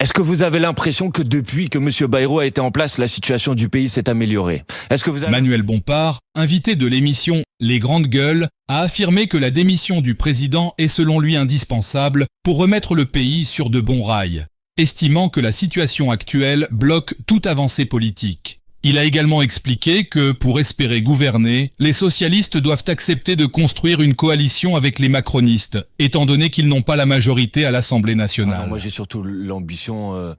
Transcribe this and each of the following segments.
Est-ce que vous avez l'impression que depuis que M. Bayrou a été en place, la situation du pays s'est améliorée? Est-ce que vous avez... Manuel Bompard, invité de l'émission Les Grandes Gueules, a affirmé que la démission du président est selon lui indispensable pour remettre le pays sur de bons rails, estimant que la situation actuelle bloque toute avancée politique. Il a également expliqué que, pour espérer gouverner, les socialistes doivent accepter de construire une coalition avec les macronistes, étant donné qu'ils n'ont pas la majorité à l'Assemblée nationale. Non, moi j'ai surtout l'ambition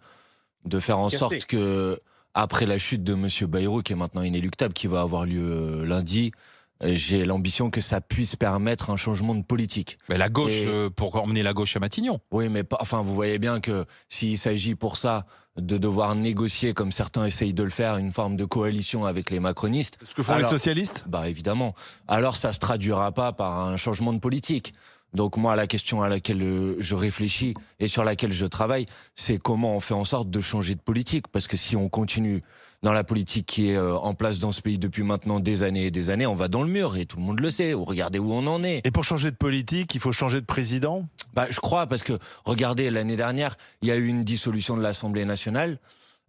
de faire en sorte que, après la chute de M. Bayrou, qui est maintenant inéluctable, qui va avoir lieu lundi, j'ai l'ambition que ça puisse permettre un changement de politique. Mais la gauche, pour emmener la gauche à Matignon. Oui, mais enfin, vous voyez bien que s'il s'agit pour ça de devoir négocier, comme certains essayent de le faire, une forme de coalition avec les macronistes... Ce que font les socialistes ? Bah évidemment. Alors ça se traduira pas par un changement de politique. Donc moi, la question à laquelle je réfléchis et sur laquelle je travaille, c'est comment on fait en sorte de changer de politique. Parce que si on continue dans la politique qui est en place dans ce pays depuis maintenant des années et des années, on va dans le mur et tout le monde le sait. Regardez où on en est. Et pour changer de politique, il faut changer de président ? Bah, je crois, parce que regardez, l'année dernière, il y a eu une dissolution de l'Assemblée nationale.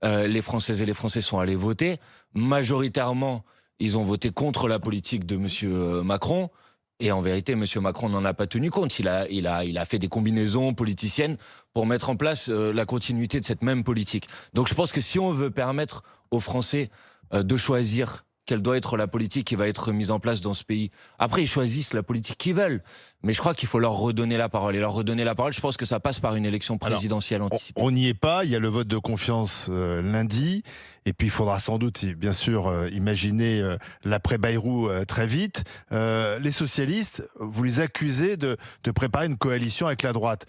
Les Françaises et les Français sont allés voter. Majoritairement, ils ont voté contre la politique de M. Macron. Et en vérité, M. Macron n'en a pas tenu compte. Il a fait des combinaisons politiciennes pour mettre en place la continuité de cette même politique. Donc je pense que si on veut permettre aux Français de choisir quelle doit être la politique qui va être mise en place dans ce pays, après ils choisissent la politique qu'ils veulent. Mais je crois qu'il faut leur redonner la parole. Et leur redonner la parole, je pense que ça passe par une élection présidentielle anticipée. On n'y est pas, il y a le vote de confiance lundi. Et puis il faudra sans doute, bien sûr, imaginer l'après-Bayrou très vite. Les socialistes, vous les accusez de préparer une coalition avec la droite.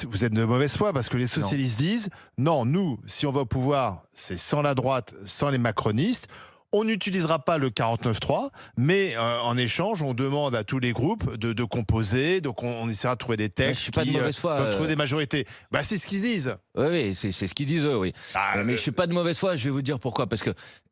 Vous êtes de mauvaise foi parce que les socialistes disent « Non, nous, si on va au pouvoir, c'est sans la droite, sans les macronistes ». On n'utilisera pas le 49.3, mais en échange, on demande à tous les groupes de composer. Donc, on essaiera de trouver des textes qui peuvent trouver des majorités. Bah, c'est ce qu'ils disent. Oui, c'est ce qu'ils disent eux, oui. Mais je suis pas de mauvaise foi. Je vais vous dire pourquoi. Parce que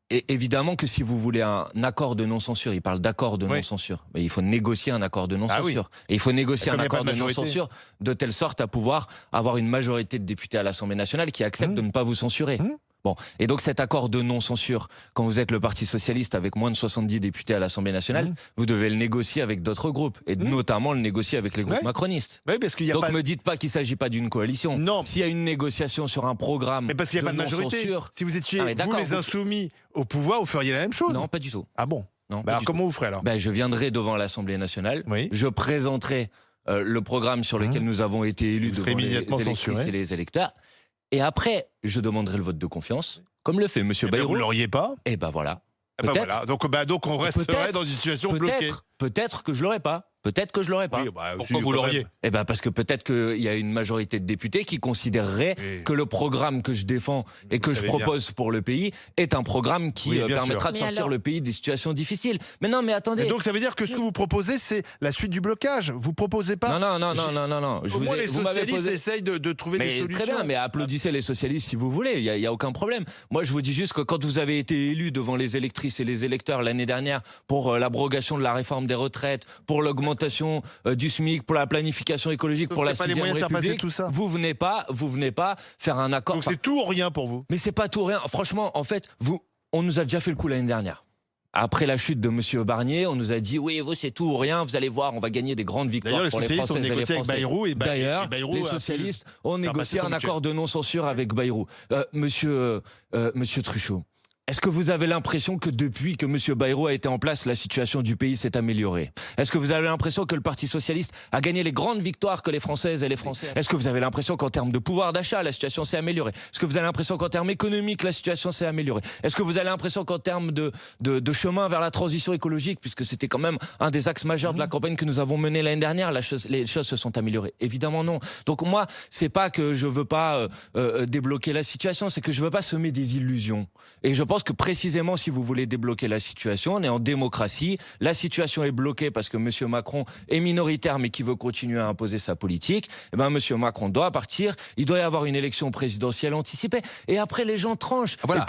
évidemment que si vous voulez un accord de non-censure, il parle d'accord de non-censure. Mais il faut négocier un accord de non-censure. Et il faut négocier un accord de non-censure de telle sorte à pouvoir avoir une majorité de députés à l'Assemblée nationale qui acceptent de ne pas vous censurer. Bon. Et donc cet accord de non-censure, quand vous êtes le Parti socialiste avec moins de 70 députés à l'Assemblée nationale, vous devez le négocier avec d'autres groupes, et notamment le négocier avec les groupes macronistes. Parce qu'il y a donc me dites pas qu'il ne s'agit pas d'une coalition. Non. S'il y a une négociation sur un programme, mais parce qu'il n'y a pas de majorité. Si vous étiez vous les insoumis au pouvoir, vous feriez la même chose. Non, pas du tout. Ah bon? Non. Alors comment vous ferez alors? Je viendrai devant l'Assemblée nationale, je présenterai le programme sur lequel nous avons été élus devant les électrices et les électeurs, et après, je demanderai le vote de confiance. Comme le fait M. Bayrou. Vous ne l'auriez pas? Et ben voilà. Voilà. Donc on resterait dans une situation bloquée. Peut-être que je l'aurais pas. Peut-être que je l'aurais pas. Oui, pourquoi vous l'auriez? Eh ben parce que peut-être qu'il y a une majorité de députés qui considéreraient que le programme que je défends et que je propose pour le pays est un programme qui permettra de sortir le pays des situations difficiles. Mais non, mais attendez. Et donc ça veut dire que ce que vous proposez, c'est la suite du blocage. Vous proposez pas? Non. Au moins les socialistes essayent de trouver des solutions. Très bien, mais applaudissez les socialistes si vous voulez. Il y a aucun problème. Moi, je vous dis juste que quand vous avez été élus devant les électrices et les électeurs l'année dernière pour l'abrogation de la réforme des retraites, pour l'augmentation du SMIC, pour la planification écologique, pour la 6e République, vous venez pas faire un accord. Donc c'est tout ou rien pour vous? Mais c'est pas tout ou rien. Franchement, en fait, on nous a déjà fait le coup l'année dernière. Après la chute de M. Barnier, on nous a dit oui, vous c'est tout ou rien, vous allez voir, on va gagner des grandes victoires pour les Françaises et les Français. D'ailleurs, les socialistes ont négocié un accord de non-censure avec Bayrou. Monsieur Truchot, est-ce que vous avez l'impression que depuis que M. Bayrou a été en place, la situation du pays s'est améliorée? Est-ce que vous avez l'impression que le Parti socialiste a gagné les grandes victoires que les Françaises et les Français? Est-ce que vous avez l'impression qu'en termes de pouvoir d'achat, la situation s'est améliorée? Est-ce que vous avez l'impression qu'en termes économiques, la situation s'est améliorée? Est-ce que vous avez l'impression qu'en termes de chemin vers la transition écologique, puisque c'était quand même un des axes majeurs de la campagne que nous avons menée l'année dernière, les choses se sont améliorées? Évidemment non. Donc moi, c'est pas que je veux pas débloquer la situation, c'est que je veux pas semer des illusions. Et je pense que précisément, si vous voulez débloquer la situation, on est en démocratie, la situation est bloquée parce que M. Macron est minoritaire mais qui veut continuer à imposer sa politique, et ben M. Macron doit partir, il doit y avoir une élection présidentielle anticipée, et après les gens tranchent. Voilà.